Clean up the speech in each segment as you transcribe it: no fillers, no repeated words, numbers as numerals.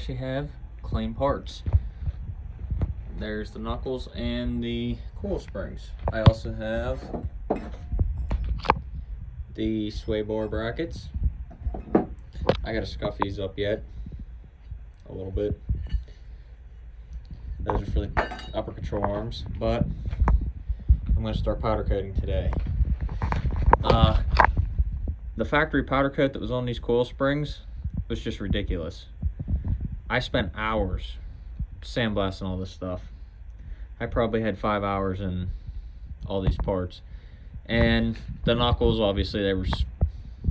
actually have clean parts. There's the knuckles and the coil springs. I also have the sway bar brackets. I gotta scuff these up yet a little bit. Those are for the upper control arms, but I'm gonna start powder coating today. The factory powder coat that was on these coil springs was just ridiculous. I spent hours sandblasting all this stuff. I probably had 5 hours in all these parts. And the knuckles, obviously,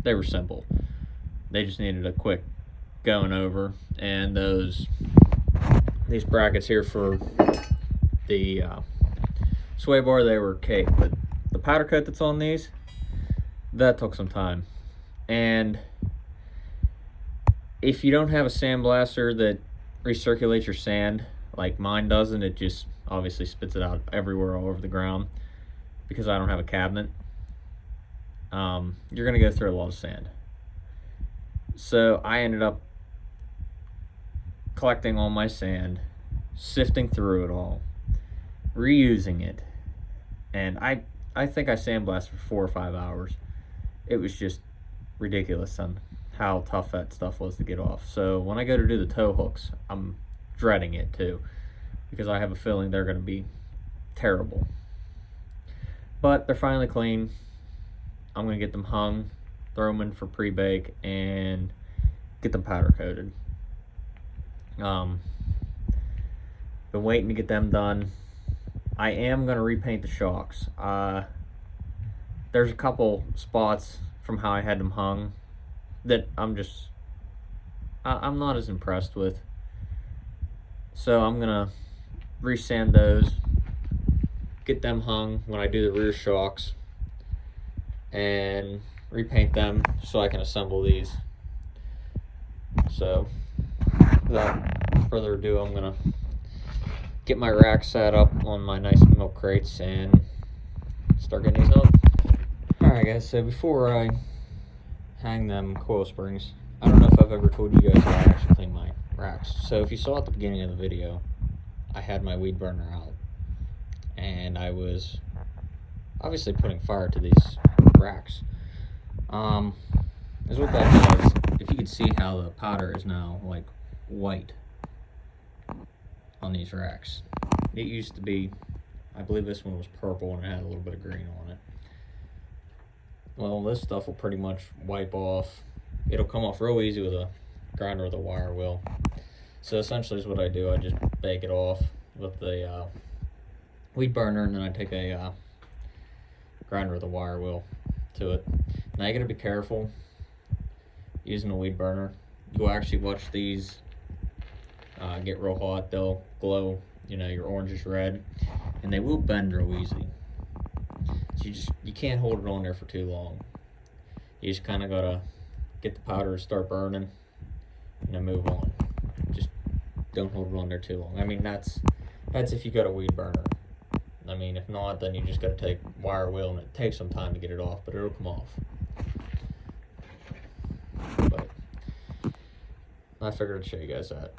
they were simple. They just needed a quick going over. And these brackets here for the sway bar, they were cake. But the powder coat that's on these, that took some time. And if you don't have a sandblaster that recirculates your sand like mine doesn't, it just obviously spits it out everywhere all over the ground. Because I don't have a cabinet, you're gonna go through a lot of sand. So I ended up collecting all my sand, sifting through it all, reusing it, and I think I sandblasted for 4 or 5 hours. It was just ridiculous on how tough that stuff was to get off. So when I go to do the tow hooks, I'm dreading it too, because I have a feeling they're gonna be terrible. But they're finally clean. I'm gonna get them hung, throw them in for pre-bake, and get them powder coated. Been waiting to get them done. I am gonna repaint the shocks. There's a couple spots from how I had them hung that I'm not as impressed with. So I'm gonna resand those, get them hung when I do the rear shocks, and repaint them so I can assemble these. So without further ado, I'm gonna get my rack set up on my nice milk crates and start getting these up. Alright guys, so before I hang them coil springs, I don't know if I've ever told you guys how I actually clean my racks. So if you saw at the beginning of the video, I had my weed burner out, and I was obviously putting fire to these racks. Is what that does. If you can see how the powder is now like white on these racks. It used to be, I believe this one was purple and it had a little bit of green on it. Well, this stuff will pretty much wipe off. It'll come off real easy with a grinder with a wire wheel. So essentially is what I do. I just bake it off with the weed burner, and then I take a grinder with a wire wheel to it. Now you gotta be careful using a weed burner. You'll actually watch these get real hot. They'll glow, you know, your orange is red, and they will bend real easy. So you can't hold it on there for too long. You just kind of gotta get the powder to start burning and then move on. Just don't hold it on there too long. I mean, that's if you got a weed burner. I mean, if not, then you just gotta take wire wheel, and it takes some time to get it off, but it'll come off. But I figured I'd show you guys that.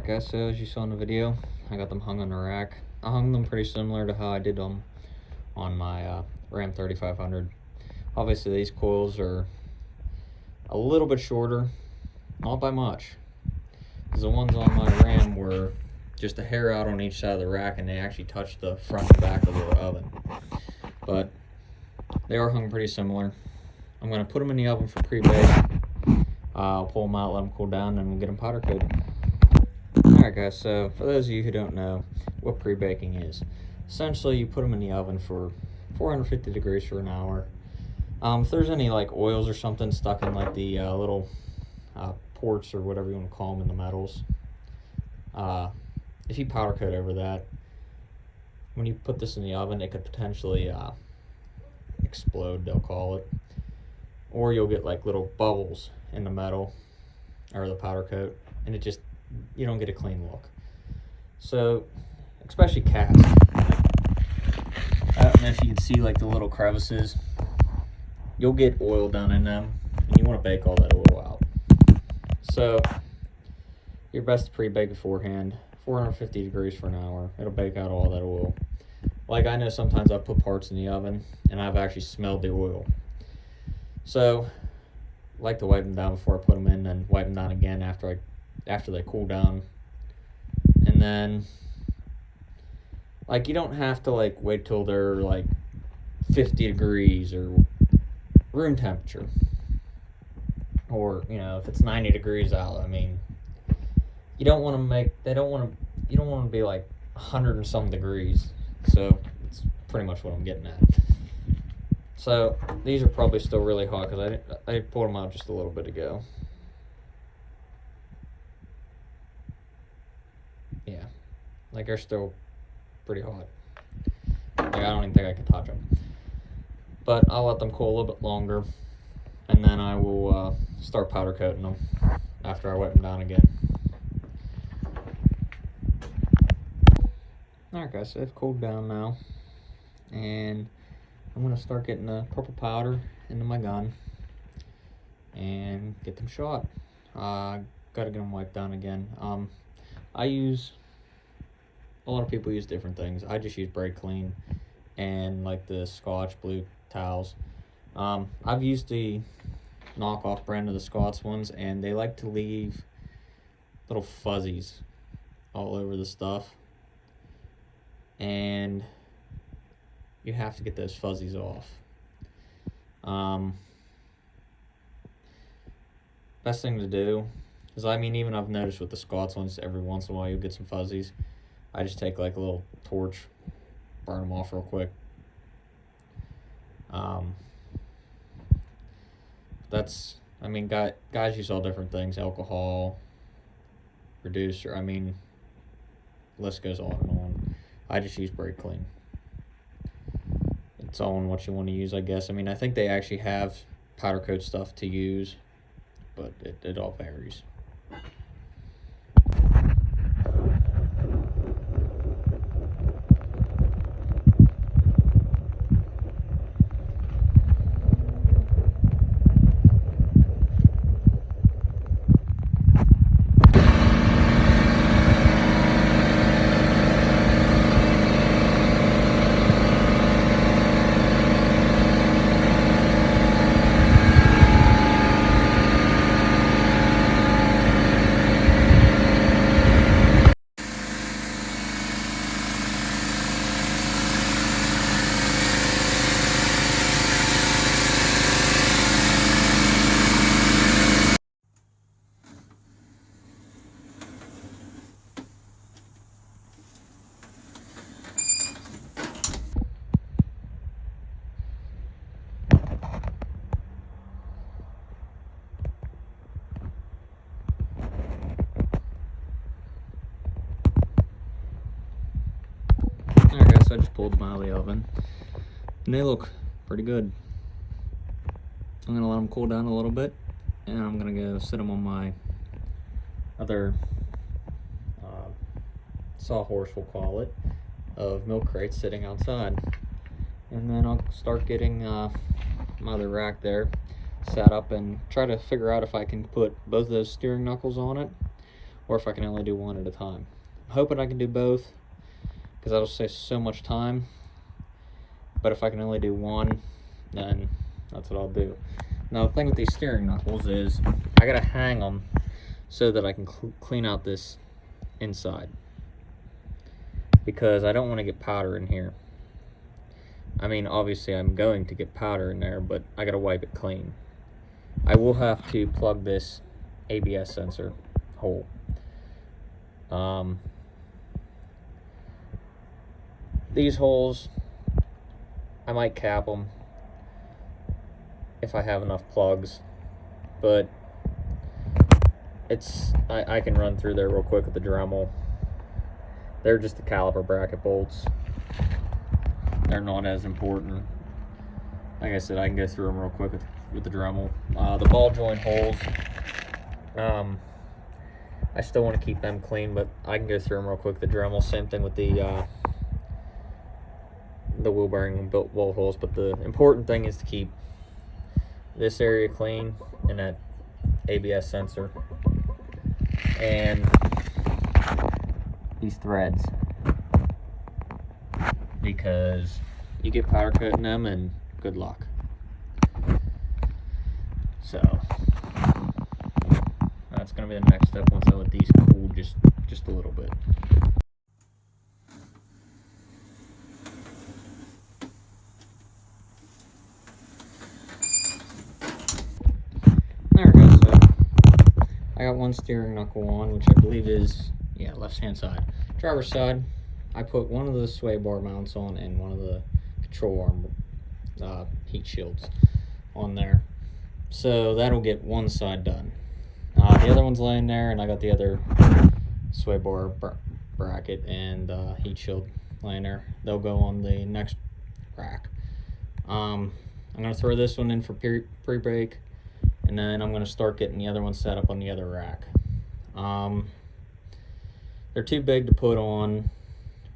Alright guys, so as you saw in the video, I got them hung on the rack. I hung them pretty similar to how I did them on my Ram 3500. Obviously these coils are a little bit shorter, not by much. The ones on my Ram were just a hair out on each side of the rack, and they actually touched the front and back of the oven. But they are hung pretty similar. I'm going to put them in the oven for pre-bake. I'll pull them out, let them cool down, and we'll get them powder coated. Alright guys, so for those of you who don't know what pre-baking is, essentially you put them in the oven for 450 degrees for an hour. If there's any like oils or something stuck in like the little ports or whatever you want to call them in the metals, if you powder coat over that, when you put this in the oven, it could potentially explode, they'll call it, or you'll get like little bubbles in the metal or the powder coat, and it just, you don't get a clean look. So especially cast, I don't know if you can see like the little crevices, you'll get oil down in them, and you want to bake all that oil out. So you're best to pre-bake beforehand, 450 degrees for an hour. It'll bake out all that oil. Like, I know sometimes I put parts in the oven and I've actually smelled the oil. So I like to wipe them down before I put them in, and wipe them down again after they cool down. And then, like, you don't have to like wait till they're like 50 degrees or room temperature, or you know, if it's 90 degrees out. I mean, you don't want to be like 100 and some degrees. So it's pretty much what I'm getting at. So these are probably still really hot because I pulled them out just a little bit ago. Yeah, like they're still pretty hot. Like, I don't even think I can touch them. But I'll let them cool a little bit longer, and then I will start powder coating them after I wipe them down again. Alright guys, so they've cooled down now, and I'm going to start getting the purple powder into my gun and get them shot. Got to get them wiped down again. A lot of people use different things. I just use Brake Clean and like the Scotch blue towels. I've used the knockoff brand of the Scots ones, and they like to leave little fuzzies all over the stuff, and you have to get those fuzzies off. Best thing to do is, I mean, even I've noticed with the Scots ones, every once in a while you'll get some fuzzies. I just take like a little torch, burn them off real quick. I mean, guys use all different things, alcohol, reducer, I mean, list goes on and on. I just use Brake Clean. It's all on what you want to use, I guess. I mean, I think they actually have powder coat stuff to use, but it all varies. Alright guys, so I just pulled them out of the oven, and they look pretty good. I'm gonna let them cool down a little bit, and I'm gonna go sit them on my other sawhorse, we'll call it, of milk crates sitting outside. And then I'll start getting my other rack there set up and try to figure out if I can put both of those steering knuckles on it, or if I can only do one at a time. I'm hoping I can do both, because that'll save so much time. But if I can only do one, then that's what I'll do. Now the thing with these steering knuckles is I gotta hang them so that I can clean out this inside, because I don't want to get powder in here. I mean, obviously I'm going to get powder in there, but I gotta wipe it clean. I will have to plug this ABS sensor hole. These holes, I might cap them if I have enough plugs, but I can run through there real quick with the Dremel. They're just the caliper bracket bolts. They're not as important. Like I said, I can go through them real quick with the Dremel. The ball joint holes, I still want to keep them clean, but I can go through them real quick with the Dremel. Same thing with the wheel bearing and bolt holes, but the important thing is to keep this area clean and that ABS sensor and these threads, because you get powder coating them and good luck. So that's going to be the next step once I let these cool just a little bit. There we go. So I got one steering knuckle on, which I believe is, yeah, left hand side. Driver's side, I put one of the sway bar mounts on and one of the control arm heat shields on there. So that'll get one side done. The other one's laying there, and I got the other sway bar bracket and heat shield laying there. They'll go on the next rack. I'm going to throw this one in for pre-brake, and then I'm going to start getting the other one set up on the other rack. They're too big to put on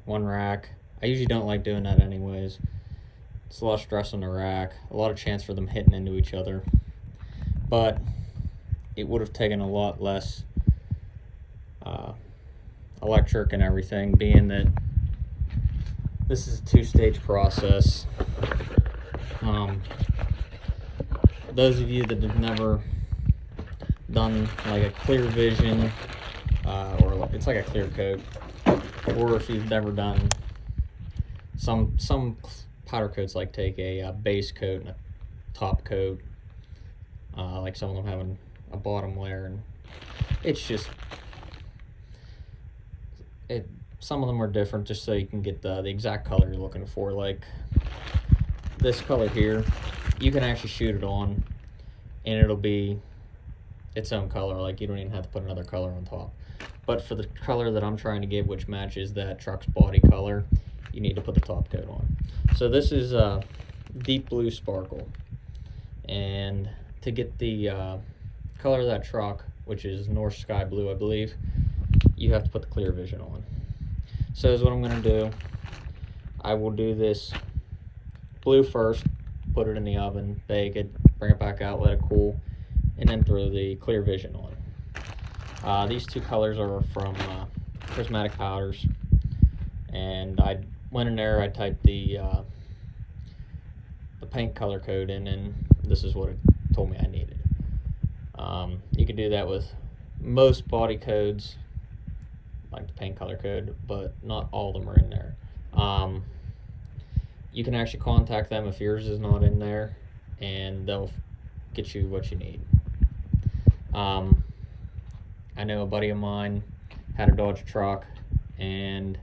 one rack. I usually don't like doing that anyways. It's a lot of stress on the rack, a lot of chance for them hitting into each other. But it would have taken a lot less electric and everything, being that this is a two-stage process. Those of you that have never done like a clear vision, or it's like a clear coat, or if you've never done some powder coats, like take a base coat and a top coat, like some of them having a bottom layer, and it's just some of them are different just so you can get the exact color you're looking for. Like this color here, you can actually shoot it on and it'll be its own color. Like you don't even have to put another color on top. But for the color that I'm trying to get, which matches that truck's body color, you need to put the top coat on. So this is deep blue sparkle, and to get the color of that truck, which is North Sky Blue, I believe, you have to put the clear vision on. So is what I'm going to do. I will do this blue first, put it in the oven, bake it, bring it back out, let it cool, and then throw the clear vision on. These two colors are from Prismatic Powders, and I went in there, I typed the paint color code in, and this is what it told me I needed. You can do that with most body codes, like the paint color code, but not all of them are in there. You can actually contact them if yours is not in there, and they'll get you what you need. I know a buddy of mine had a Dodge truck, and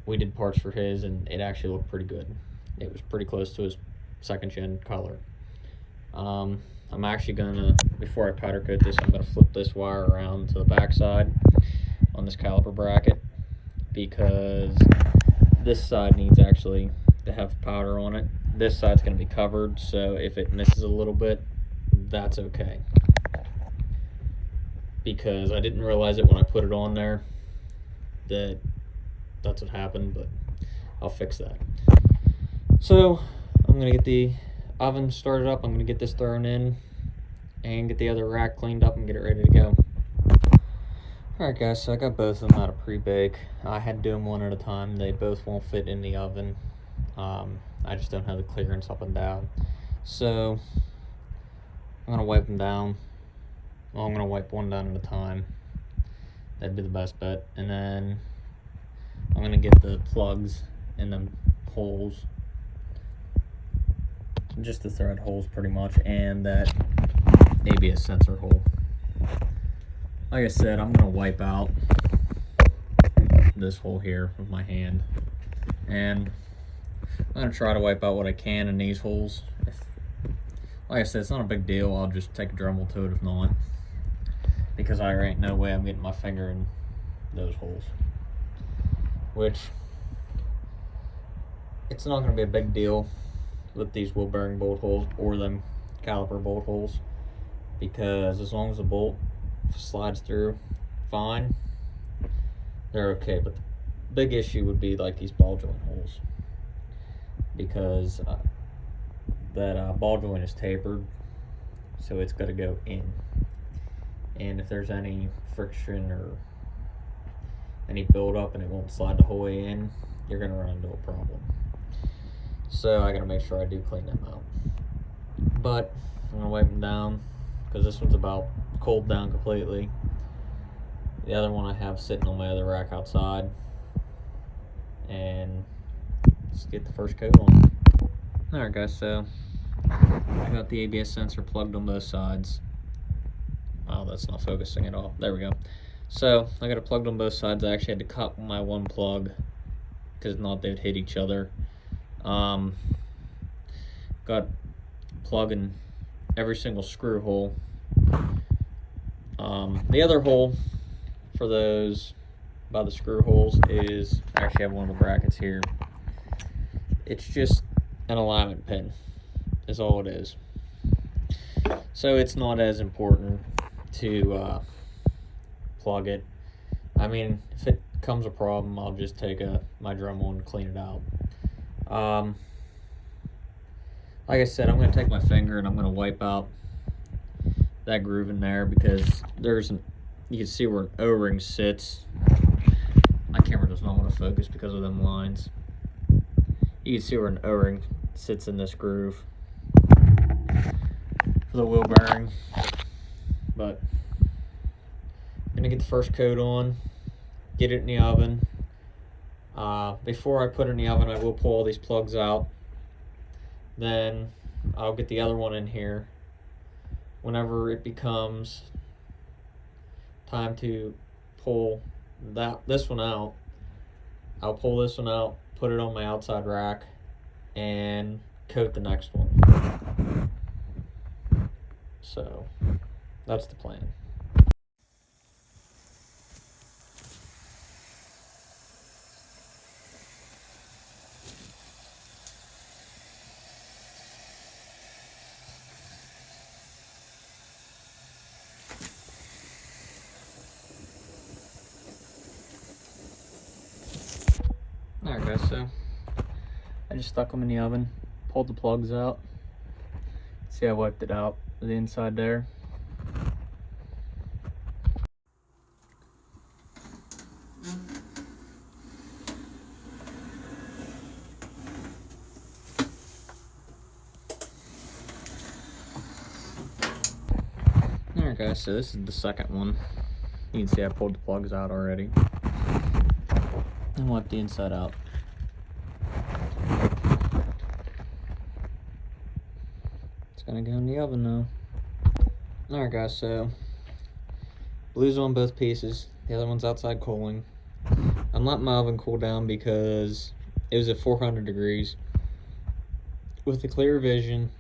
we did parts for his, and it actually looked pretty good. It was pretty close to his second gen color. I'm actually gonna, before I powder coat this, I'm gonna flip this wire around to the back side on this caliper bracket, because this side needs actually to have powder on it. This side's gonna be covered, so if it misses a little bit, that's okay. Because I didn't realize it when I put it on there that's what happened, but I'll fix that. So I'm gonna get the oven started up. I'm gonna get this thrown in and get the other rack cleaned up and get it ready to go. Alright guys, so I got both of them out of pre-bake. I had to do them one at a time. They both won't fit in the oven. I just don't have the clearance up and down. So I'm gonna wipe them down. Well, I'm gonna wipe one down at a time. That'd be the best bet. And then I'm gonna get the plugs in the holes, just the thread holes pretty much, and that ABS sensor hole. Like I said, I'm gonna wipe out this hole here with my hand, and I'm gonna try to wipe out what I can in these holes. Like I said, it's not a big deal. I'll just take a Dremel to it if not, because there ain't no way I'm getting my finger in those holes. Which, it's not gonna be a big deal with these wheel bearing bolt holes or them caliper bolt holes, because as long as the bolt slides through fine, they're okay. But the big issue would be like these ball joint holes, because that ball joint is tapered, so it's got to go in, and if there's any friction or any buildup and it won't slide the whole way in, you're gonna run into a problem. So I gotta make sure I do clean them out. But I'm gonna wipe them down, because this one's about cooled down completely. The other one I have sitting on my other rack outside. And let's get the first coat on. Alright guys, so I got the ABS sensor plugged on both sides. Oh, that's not focusing at all. There we go. So I got it plugged on both sides. I actually had to cut my one plug, because if not they'd hit each other. Got plug in every single screw hole. The other hole for those by the screw holes is, I actually have one of the brackets here. It's just an alignment pin is all it is. So it's not as important to plug it. I mean, if it becomes a problem, I'll just take my Dremel and clean it out. Like I said, I'm going to take my finger and I'm going to wipe out that groove in there, because you can see where an O-ring sits. My camera does not want to focus because of them lines. You can see where an O-ring sits in this groove for the wheel bearing. But I'm going to get the first coat on, get it in the oven. Before I put it in the oven, I will pull all these plugs out. Then I'll get the other one in here. Whenever it becomes time to pull this one out, I'll pull this one out, put it on my outside rack, and coat the next one. So that's the plan. Alright guys, so I just stuck them in the oven, pulled the plugs out. See, I wiped it out, the inside there. Alright guys, so this is the second one. You can see I pulled the plugs out already. And wipe the inside out. It's gonna go in the oven now. Alright guys, so blue's on both pieces. The other one's outside cooling. I'm letting my oven cool down because it was at 400 degrees. With the clear vision,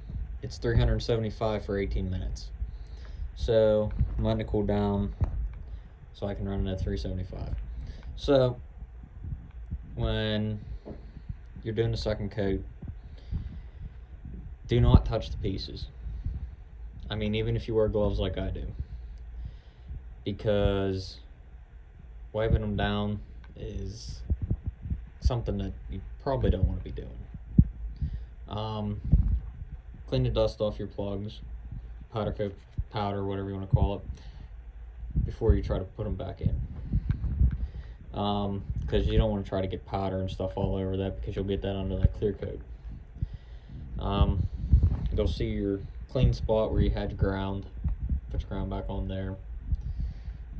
it's 375 for 18 minutes. So I'm letting it cool down so I can run it at 375. So when you're doing the second coat, do not touch the pieces. I mean, even if you wear gloves like I do, because wiping them down is something that you probably don't want to be doing. Clean the dust off your plugs, powder coat, powder, whatever you want to call it. before you try to put them back in. Because you don't want to try to get powder and stuff all over that, because you'll get that under that clear coat. You'll see your clean spot where you had your ground. Put your ground back on there.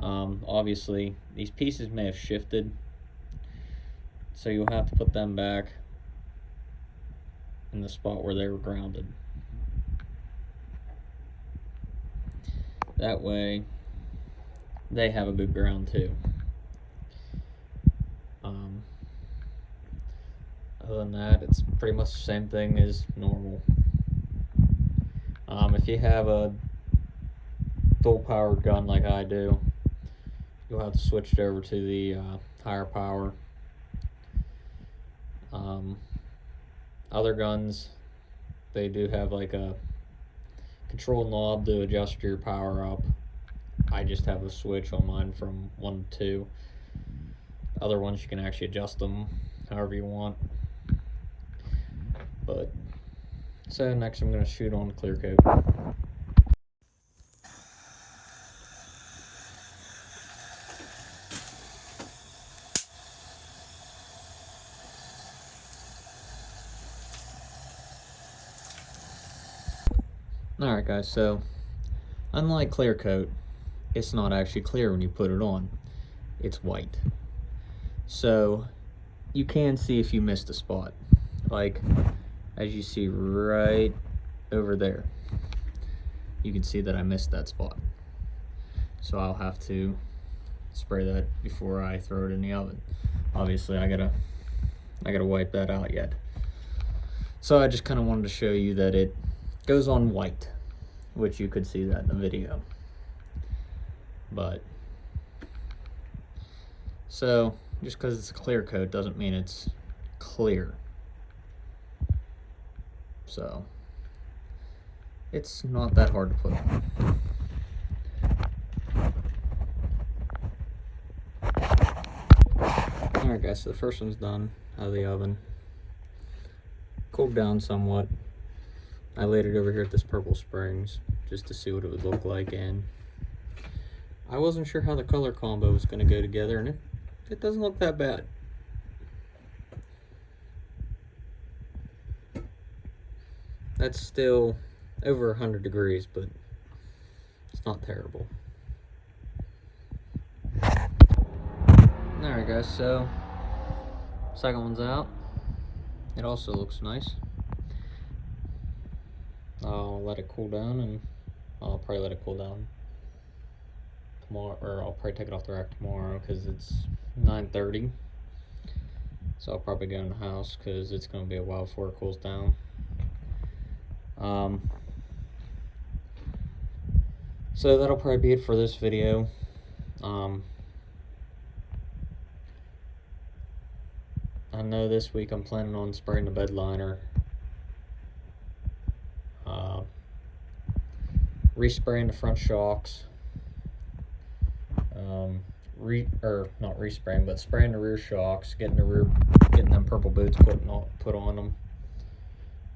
Obviously these pieces may have shifted, so you'll have to put them back in the spot where they were grounded. That way they have a good ground too. Other than that, it's pretty much the same thing as normal. If you have a dual powered gun like I do, you'll have to switch it over to the higher power. Other guns, they do have like a control knob to adjust your power up. I just have a switch on mine from 1 to 2. Other ones you can actually adjust them however you want. But so next I'm going to shoot on the clear coat. Alright guys, so unlike clear coat, it's not actually clear when you put it on. It's white. So you can see if you missed a spot. Like, as you see right over there, you can see that I missed that spot. So I'll have to spray that before I throw it in the oven. Obviously I gotta wipe that out yet. So I just kind of wanted to show you that it goes on white, which you could see that in the video. But so just because it's a clear coat doesn't mean it's clear. So it's not that hard to put on. Alright guys, so the first one's done out of the oven. Cooled down somewhat. I laid it over here at this Purple Springs just to see what it would look like, and I wasn't sure how the color combo was going to go together, and it doesn't look that bad. That's still over 100 degrees, but it's not terrible. Alright guys, so second one's out. It also looks nice. I'll let it cool down, and I'll probably let it cool down tomorrow, or I'll probably take it off the rack tomorrow because it's 9:30. So I'll probably go in the house because it's going to be a while before it cools down. So that'll probably be it for this video. I know this week I'm planning on spraying the bed liner, respraying the front shocks, not respraying, but spraying the rear shocks, getting them purple boots put on them.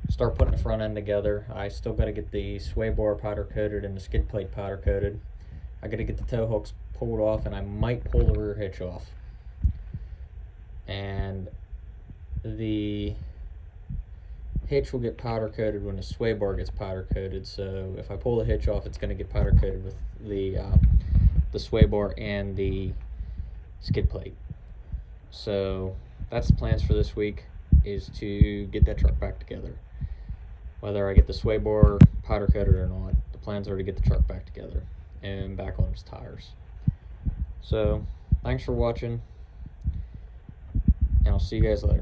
Start putting the front end together. I still got to get the sway bar powder coated and the skid plate powder coated. I got to get the tow hooks pulled off, and I might pull the rear hitch off. And the hitch will get powder coated when the sway bar gets powder coated. So if I pull the hitch off, it's going to get powder coated with the sway bar and the skid plate. So that's the plans for this week, is to get that truck back together. Whether I get the sway bar powder coated or not, the plans are to get the truck back together and back on its tires. So thanks for watching, and I'll see you guys later.